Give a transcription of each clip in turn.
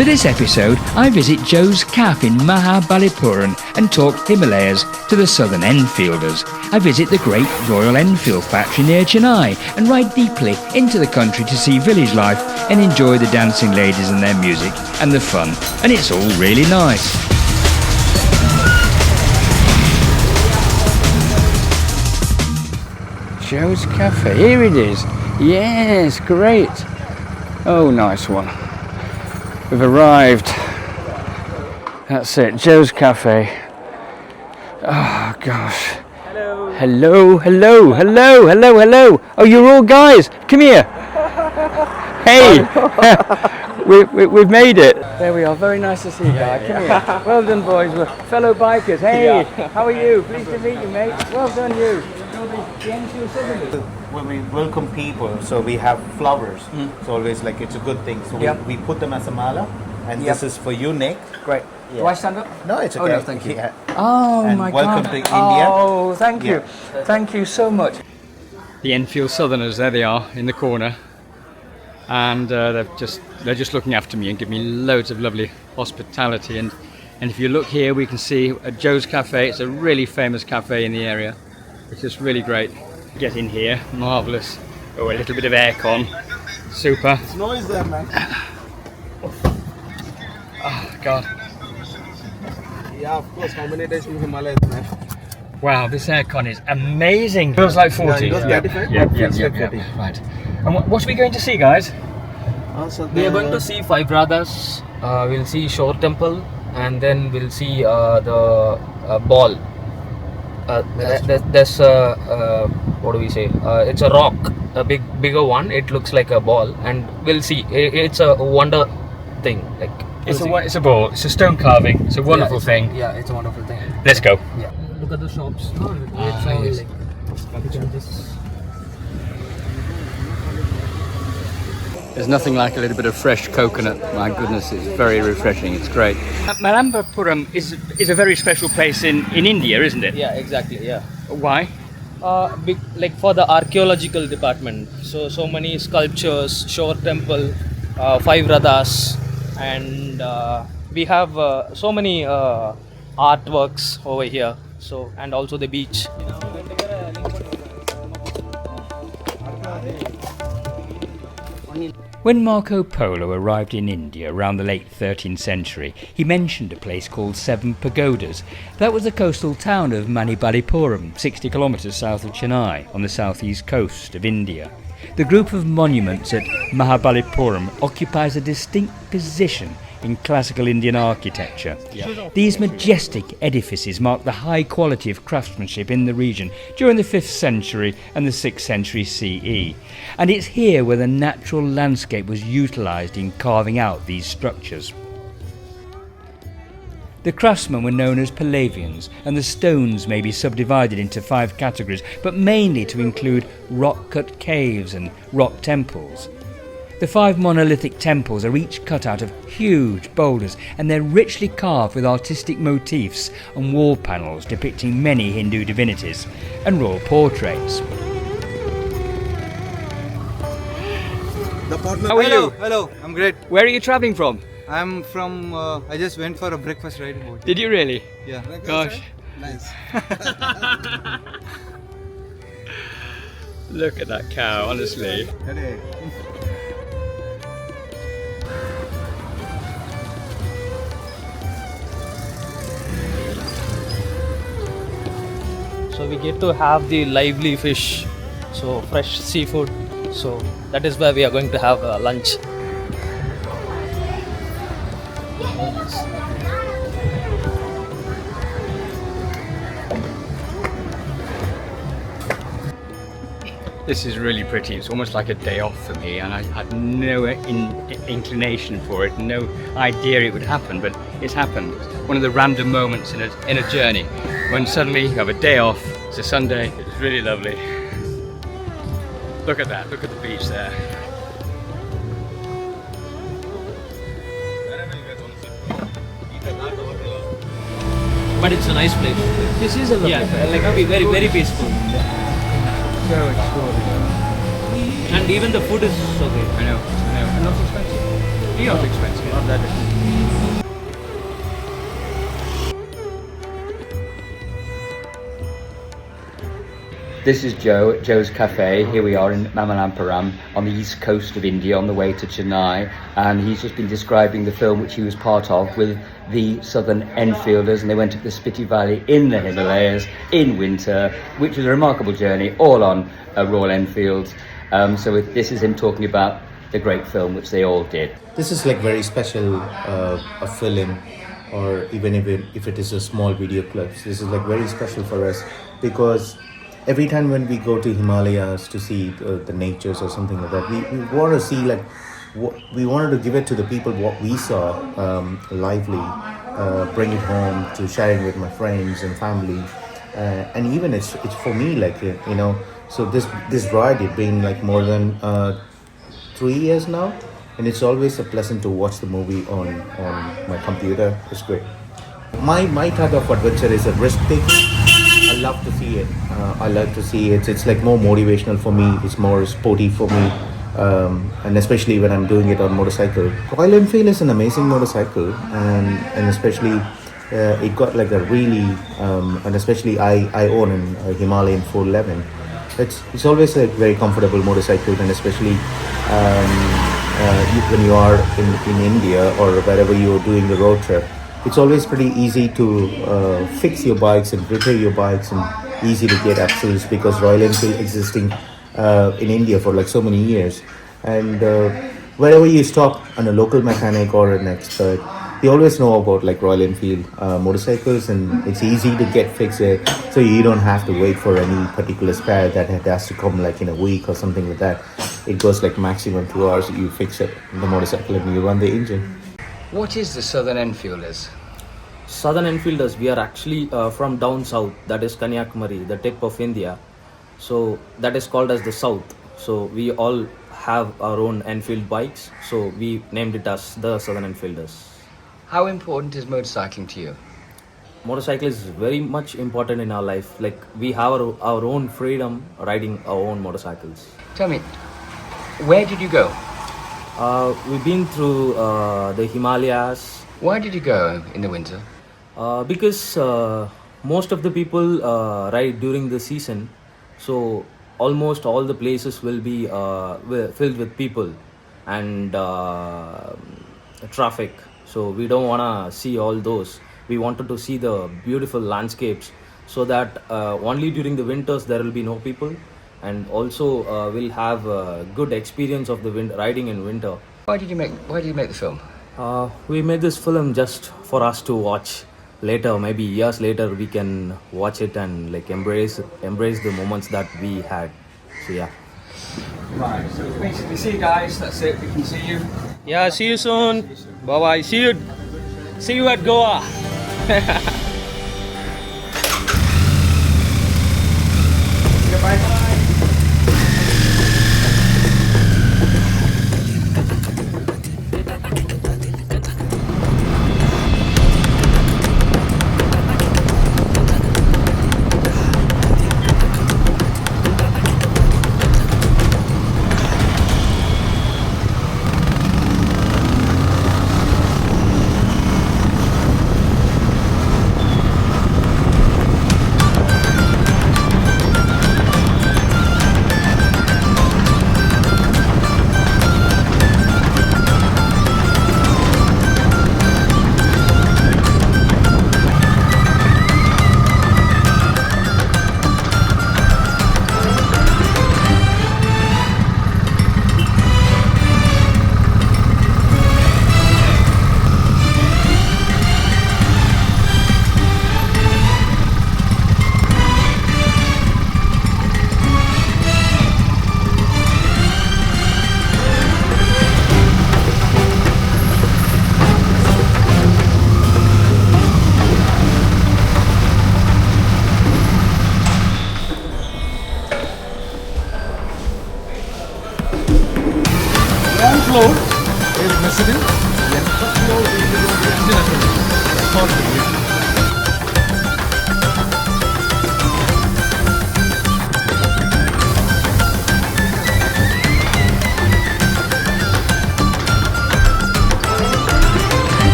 For this episode, I visit Joe's Cafe in Mahabalipuram and talk Himalayas to the Southern Enfielders. I visit the great Royal Enfield Factory near Chennai and ride deeply into the country to see village life and enjoy the dancing ladies and their music and the fun. And it's all really nice. Joe's Cafe, here it is. Yes, great. Oh, nice one. We've arrived. That's it, Joe's Cafe. Oh gosh. Hello. Hello, hello, hello, hello, hello. Oh, you're all guys. Come here. Hey. We've made it. There we are. Very nice to see you guys. Come here. Well done, boys. We're fellow bikers. Hey, how are you? Pleased to meet you, mate. Well done, you. The Enfield Southerners. When we welcome people, so we have flowers. It's always like it's a good thing. So we put them as a mala, and this is for you, Nick. Great. Do I stand up? No, it's okay. Oh, no, thank you. Yeah. Oh, and my welcome God. to India. Oh, thank you. Thank you so much. The Enfield Southerners, there they are in the corner. And they're just looking after me and give me loads of lovely hospitality. And if you look here, we can see at Joe's Cafe. It's a really famous cafe in the area. It's just really great. Get in here, marvellous. Oh, a little bit of aircon. Super. Snow is there, man. Oh, God. Yeah, of course. How many days in Himalayas, man? Wow, this aircon is amazing. Feels like 40. Yeah. Right. And what are we going to see, guys? We are going to see Five Rathas, we'll see Shore Temple, and then we'll see the ball. There's what do we say? It's a rock, a bigger one. It looks like a ball, and we'll see. It's a wonder thing. Like It's a ball. It's a stone carving. It's a wonderful thing. Yeah, it's a wonderful thing. Let's go. Yeah. Look at the shops. It's all yes. There's nothing like a little bit of fresh coconut. My goodness, it's very refreshing. It's great. Mamallapuram is a very special place in India, isn't it? Yeah, exactly. Yeah. Why? Like for the archaeological department. So many sculptures, Shore Temple, Five Rathas, and we have so many artworks over here. So, and also the beach. When Marco Polo arrived in India around the late 13th century, he mentioned a place called Seven Pagodas. That was the coastal town of Mahabalipuram, 60 kilometres south of Chennai, on the southeast coast of India. The group of monuments at Mahabalipuram occupies a distinct position in classical Indian architecture. These majestic edifices mark the high quality of craftsmanship in the region during the 5th century and the 6th century CE. And it's here where the natural landscape was utilised in carving out these structures. The craftsmen were known as Pallavians, and the stones may be subdivided into 5 categories, but mainly to include rock-cut caves and rock temples. The 5 monolithic temples are each cut out of huge boulders, and they're richly carved with artistic motifs and wall panels depicting many Hindu divinities and royal portraits. How are you? Hello, I'm great. Where are you travelling from? I'm from, I just went for a breakfast ride. Did you really? Yeah. Gosh. Nice. Look at that cow, honestly. So we get to have the lively fish, so fresh seafood. So that is where we are going to have lunch. This is really pretty. It's almost like a day off for me, and I had no inclination for it, no idea it would happen, but it's happened. One of the random moments in a journey, when suddenly you have a day off. It's a Sunday. It's really lovely. Look at that. Look at the beach there. But it's a nice place. This is a lovely place. Like very, very peaceful. So extraordinary. And even the food is so good. I know. And not expensive. Not expensive. Not that expensive. This is Joe at Joe's Cafe. Here we are in Mamallapuram on the east coast of India on the way to Chennai, and he's just been describing the film which he was part of with the Southern Enfielders, and they went up the Spiti Valley in the Himalayas in winter, which was a remarkable journey, all on Royal Enfields. This is him talking about the great film which they all did. This is like very special, a film, or even if it is a small video clips. This is like very special for us because every time when we go to Himalayas to see the natures or something like that, we want to see like we wanted to give it to the people what we saw lively, bring it home to sharing with my friends and family, and even it's for me like So this ride it been like more than 3 years now, and it's always a pleasant to watch the movie on my computer. It's great. My type of adventure is a risk taking. I love to see it. I like to see it. It's like more motivational for me. It's more sporty for me, and especially when I'm doing it on motorcycle. Royal Enfield is an amazing motorcycle, and especially it got like a really and especially I own a Himalayan 411. It's always a very comfortable motorcycle, and especially when you are in India or wherever you're doing the road trip, it's always pretty easy to fix your bikes and repair your bikes, and easy to get access because Royal Enfield existing in India for like so many years, and wherever you stop on a local mechanic or an expert, they always know about like Royal Enfield motorcycles, and it's easy to get fixed there, so you don't have to wait for any particular spare that has to come like in a week or something like that. It goes like maximum 2 hours. You fix it, the motorcycle, and you run the engine. What is the Southern Enfielders? Southern Enfielders, we are actually from down south, that is Kanyakumari, the tip of India. So that is called as the South. So we all have our own Enfield bikes. So we named it as the Southern Enfielders. How important is motorcycling to you? Motorcycle is very much important in our life. Like we have our own freedom riding our own motorcycles. Tell me, where did you go? We've been through the Himalayas. Why did you go in the winter? Because most of the people ride during the season, so almost all the places will be filled with people and traffic. So we don't want to see all those. We wanted to see the beautiful landscapes, so that only during the winters there will be no people, and also we'll have a good experience of the riding in winter. Why did you make the film? We made this film just for us to watch later. Maybe years later we can watch it and like embrace the moments that we had. So yeah. Right, so basically, see you guys, that's it, we can see you. Yeah, see you soon. Bye bye. See you at Goa. Goodbye.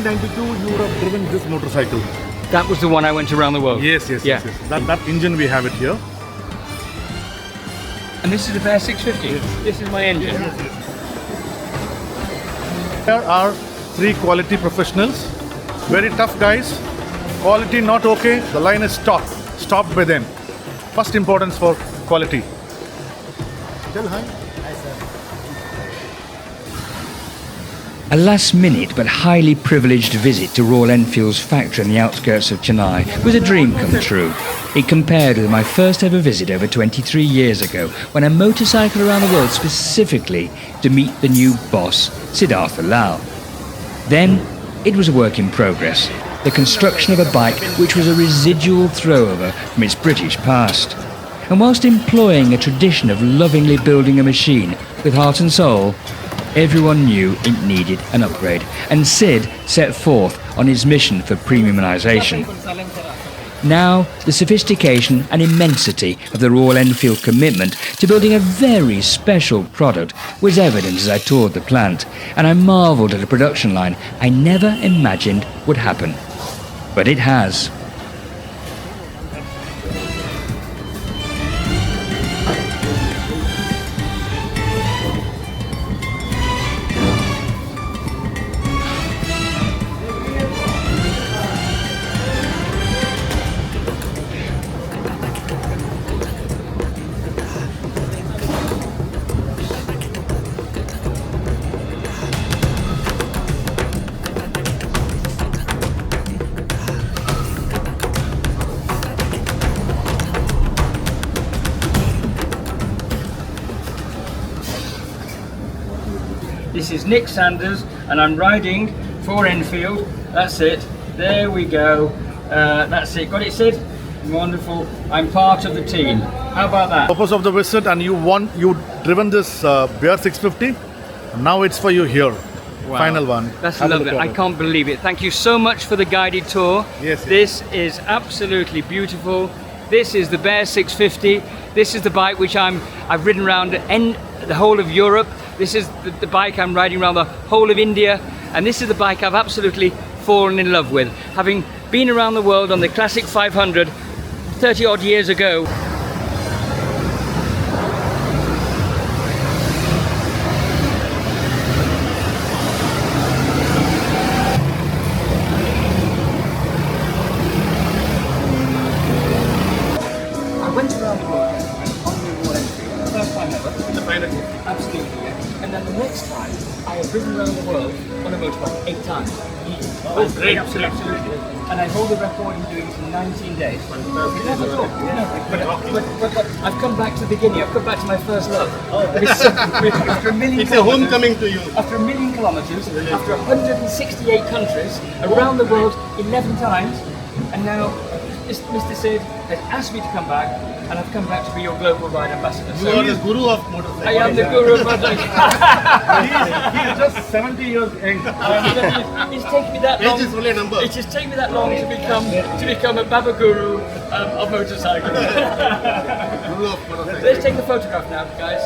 1992, you would have driven this motorcycle. That was the one I went around the world. Yes. Yeah. That engine, we have it here. And this is the Bear 650. Yes. This is my engine. There are 3 quality professionals, very tough guys. Quality not okay, the line is stopped by them. First importance for quality. Tell hi. A last-minute but highly privileged visit to Royal Enfield's factory on the outskirts of Chennai was a dream come true. It compared with my first ever visit over 23 years ago when I motorcycled around the world specifically to meet the new boss, Siddhartha Lal. Then, it was a work in progress, the construction of a bike which was a residual throwover from its British past. And whilst employing a tradition of lovingly building a machine with heart and soul, everyone knew it needed an upgrade, and Sid set forth on his mission for premiumisation. Now, the sophistication and immensity of the Royal Enfield commitment to building a very special product was evident as I toured the plant, and I marvelled at a production line I never imagined would happen. But it has. This is Nick Sanders and I'm riding for Enfield. That's it. There we go. That's it. Got it, Sid? Wonderful. I'm part of the team. How about that? Purpose of the visit, and you driven this Bear 650. Now it's for you here. Wow. Final one. That's Have a lovely. look at I it. can't believe it. Thank you so much for the guided tour. Yes. This is absolutely beautiful. This is the Bear 650. This is the bike which I've ridden around the whole of Europe. This is the bike I'm riding around the whole of India, and this is the bike I've absolutely fallen in love with, having been around the world on the Classic 500 30 odd years ago. I went around the world on the Royal Enfield, first time ever. Absolutely, yeah. And then the next time, I have ridden around the world on a motorbike 8 times. Oh, great! Absolutely. And I hold the record in doing it in 19 days. Never thought. But I've come back to the beginning. I've come back to my first love. After a million It's a homecoming to you. After 1 million kilometres, after 168 countries, around the world 11 times, and now Mr. Sid has asked me to come back, and I've come back to be your global ride ambassador. You are the guru of motorcycling. I am the guru of motorcycling. He is just 70 years young. It's taken me that long. Age is only a number. It just taken me that long to become a Baba guru of motorcycling. Guru of motorcycling. Let's take the photograph now, guys.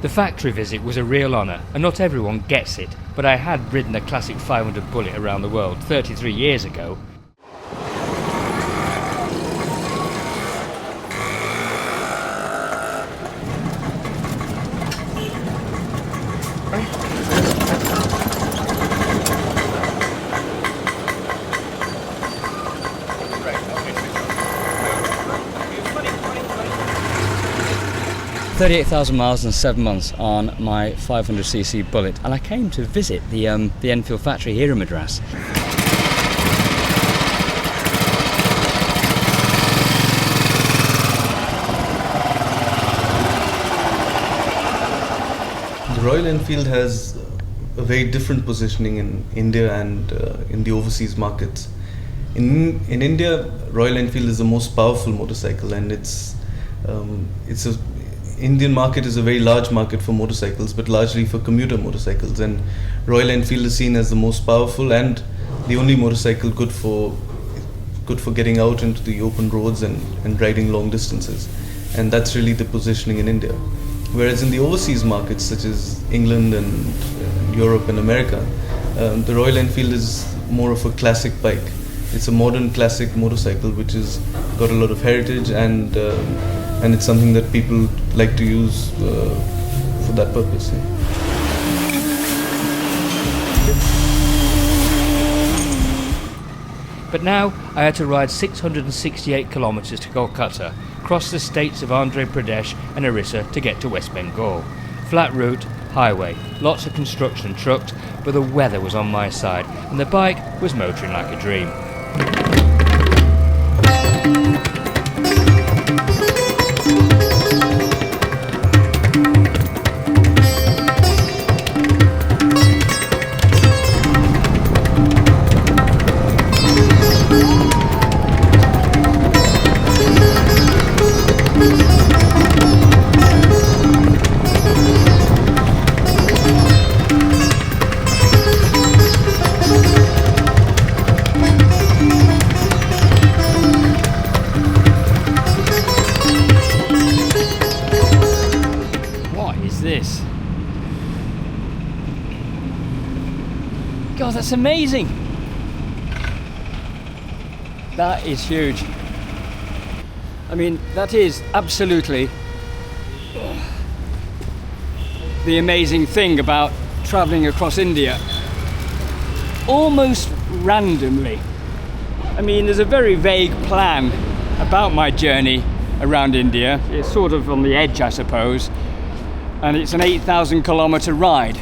The factory visit was a real honour, and not everyone gets it. But I had ridden a Classic 500 Bullet around the world 33 years ago. – 38,000 miles in 7 months on my 500cc Bullet, and I came to visit the Enfield factory here in Madras. The Royal Enfield has a very different positioning in India and in the overseas markets. In India, Royal Enfield is the most powerful motorcycle, and Indian market is a very large market for motorcycles, but largely for commuter motorcycles, and Royal Enfield is seen as the most powerful and the only motorcycle good for getting out into the open roads and riding long distances, and that's really the positioning in India. Whereas in the overseas markets such as England and Europe and America, the Royal Enfield is more of a classic bike. It's a modern classic motorcycle which has got a lot of heritage, and it's something that people like to use for that purpose. Yeah. But now I had to ride 668 kilometres to Kolkata, cross the states of Andhra Pradesh and Orissa to get to West Bengal. Flat route, highway, lots of construction trucked, but the weather was on my side and the bike was motoring like a dream. This. God, that's amazing. That is huge. I mean, that is absolutely the amazing thing about traveling across India. Almost randomly. I mean, there's a very vague plan about my journey around India. It's sort of on the edge, I suppose. And it's an 8,000 kilometre ride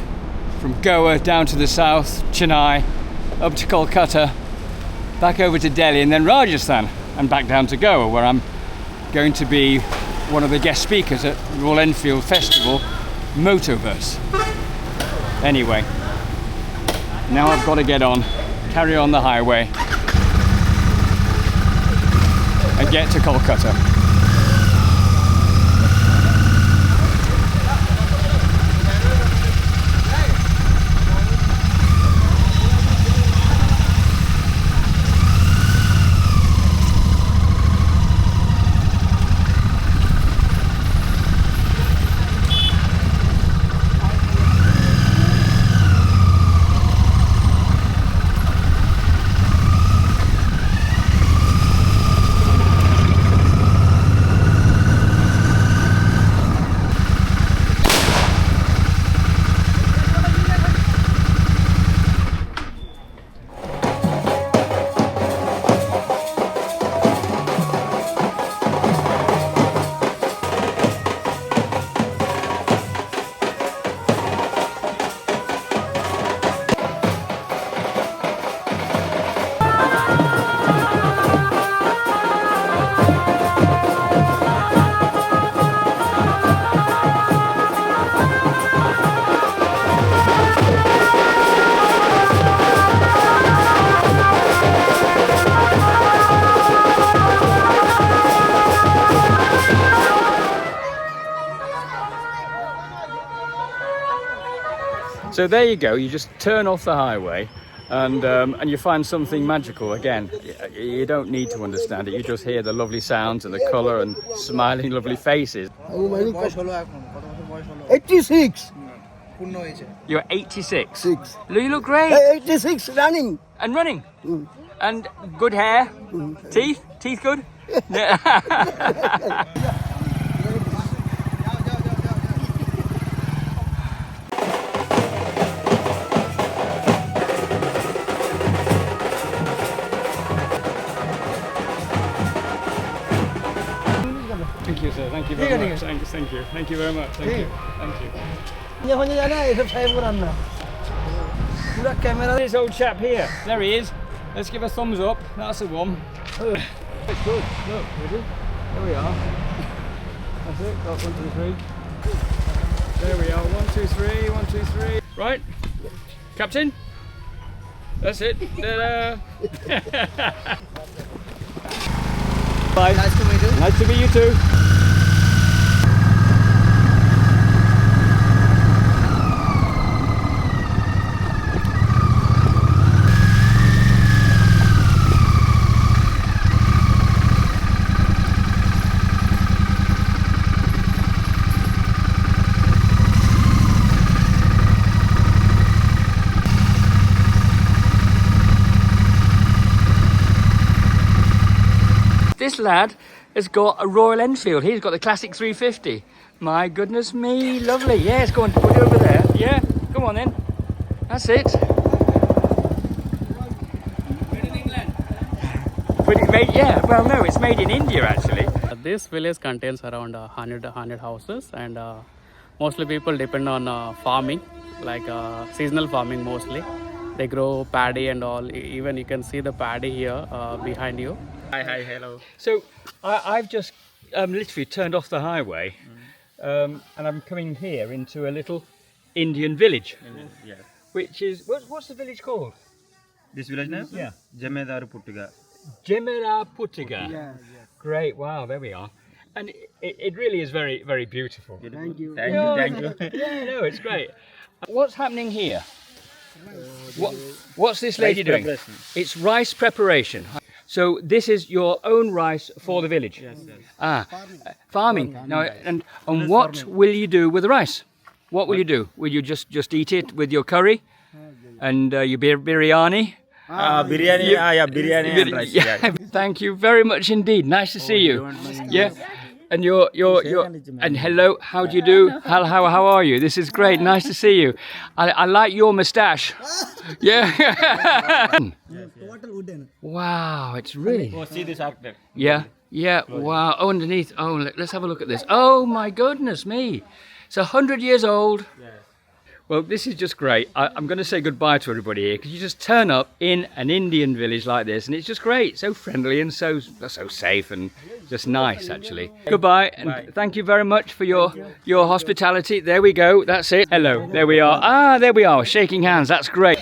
from Goa down to the south, Chennai, up to Kolkata, back over to Delhi and then Rajasthan and back down to Goa, where I'm going to be one of the guest speakers at Royal Enfield Festival, Motoverse. Anyway, now I've got to get on, carry on the highway and get to Kolkata. So there you go, you just turn off the highway and you find something magical again. You don't need to understand it, you just hear the lovely sounds and the colour and smiling lovely faces. 86. You're 86? 6. You look great. 86 running. And running? And good hair? Teeth? Teeth good? Thank you, sir. Thank you very much. Thank you. Thank you very much. Thank you. Thank you. This old chap here. There he is. Let's give a thumbs up. That's the one. It's good. Look, ready? There we are. That's it. Got 1, 2, 3. There we are. 1, 2, 3. 1, 2, 3. Right. Captain. That's it. Ta-da. Bye. Nice to meet you. Nice to meet you too. this lad has got a Royal Enfield. He's got the classic 350. My goodness me, lovely. Yes, go on, put it over there. Yeah, come on then. That's it. Made in England. But it made, yeah, well no, it's made in India actually. This village contains around 100 houses, and mostly people depend on farming, like seasonal farming mostly. They grow paddy and all. Even you can see the paddy here behind you. Hi, hello. So I've just literally turned off the highway and I'm coming here into a little Indian village. Yes. Which is, what's the village called? This village name? Yeah. Jemmedarputtiga. Jemmedarputtiga. Yeah. Great, wow, there we are. And it really is very, very beautiful. Thank you. Thank you. Thank you. Yeah, no, it's great. What's happening here? What's this lady doing? Preparation. It's rice preparation. So this is your own rice for the village? Yes, yes. Ah, farming. Now, and what will you do with the rice? What will you do? Will you just eat it with your curry and your biryani? Biryani, yeah, biryani and rice. Yeah. Thank you very much indeed. Nice to see you. Yeah. And you're and hello, how do you do? How are you? This is great. Nice to see you. I like your moustache. Yeah. Total wooden. Wow, it's really. Oh, see this architect. Yeah. Yeah. Wow. Oh, underneath. Oh, let's have a look at this. Oh my goodness me. It's 100 years old. Well, this is just great. I'm going to say goodbye to everybody here because you just turn up in an Indian village like this and it's just great. So friendly and so safe and just nice, actually. Goodbye and thank you very much for your hospitality. There we go. That's it. Hello. There we are. Ah, there we are. Shaking hands. That's great.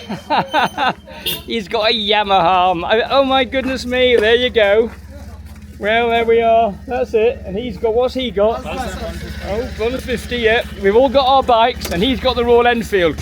He's got a Yamaha. Oh, my goodness me. There you go. Well, there we are. That's it. And he's got, what's he got? Oh, 150, yeah. We've all got our bikes and he's got the Royal Enfield.